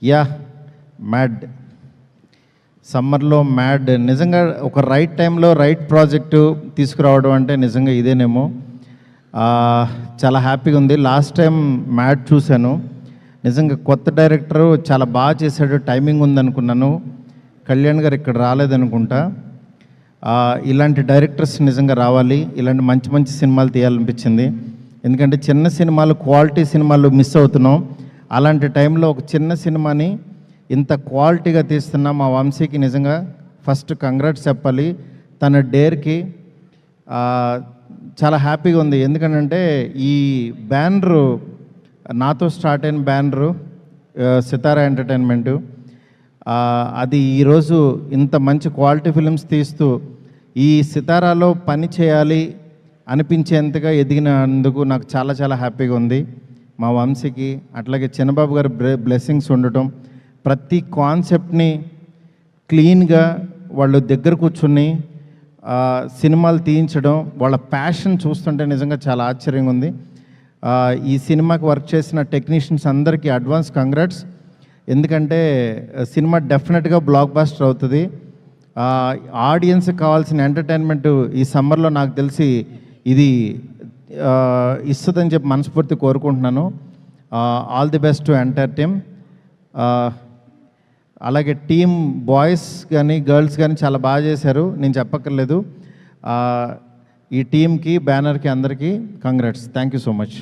Yeah mad సమ్మర్లో mad నిజంగా ఒక రైట్ టైంలో రైట్ ప్రాజెక్టు తీసుకురావడం అంటే నిజంగా ఇదేనేమో. చాలా హ్యాపీగా ఉంది. లాస్ట్ టైం మ్యాడ్ చూశాను, నిజంగా కొత్త డైరెక్టరు చాలా బాగా చేశాడు, టైమింగ్ ఉందనుకున్నాను. కళ్యాణ్ గారు ఇక్కడ రాలేదనుకుంటా. ఇలాంటి డైరెక్టర్స్ నిజంగా రావాలి, ఇలాంటి మంచి మంచి సినిమాలు తీయాలనిపించింది. ఎందుకంటే చిన్న సినిమాలు, క్వాలిటీ సినిమాలు మిస్ అవుతున్నాం. అలాంటి టైంలో ఒక చిన్న సినిమాని ఇంత క్వాలిటీగా తీస్తున్న మా వంశీకి నిజంగా ఫస్ట్ కంగ్రాట్స్ చెప్పాలి. తన డేర్కి చాలా హ్యాపీగా ఉంది. ఎందుకంటే ఈ బ్యానరు నాతో స్టార్ట్ అయిన బ్యానరు సితారా ఎంటర్టైన్మెంటు, అది ఈరోజు ఇంత మంచి క్వాలిటీ ఫిల్మ్స్ తీస్తూ ఈ సితారాలో పని చేయాలి అనిపించేంతగా ఎదిగినందుకు నాకు చాలా చాలా హ్యాపీగా ఉంది. మా వంశీకి అట్లాగే చిన్నబాబు గారి బ్లెస్సింగ్స్ ఉండటం, ప్రతి కాన్సెప్ట్ని క్లీన్గా వాళ్ళు దగ్గర కూర్చుని సినిమాలు తీయించడం, వాళ్ళ ప్యాషన్ చూస్తుంటే నిజంగా చాలా ఆశ్చర్యంగా ఉంది. ఈ సినిమాకి వర్క్ చేసిన టెక్నీషియన్స్ అందరికీ అడ్వాన్స్ కంగ్రాట్స్. ఎందుకంటే సినిమా డెఫినెట్గా బ్లాక్ బాస్టర్ అవుతుంది. ఆడియన్స్కి కావాల్సిన ఎంటర్టైన్మెంట్ ఈ సమ్మర్లో నాకు తెలిసి ఇది ఇస్తుందని చెప్పి మనస్ఫూర్తి కోరుకుంటున్నాను. All the best to entire team. అలాగే టీమ్ బాయ్స్ కానీ గర్ల్స్ కానీ చాలా బాగా చేశారు, నేను చెప్పక్కర్లేదు. ఈ టీంకి, బ్యానర్కి అందరికీ congrats. Thank you so much.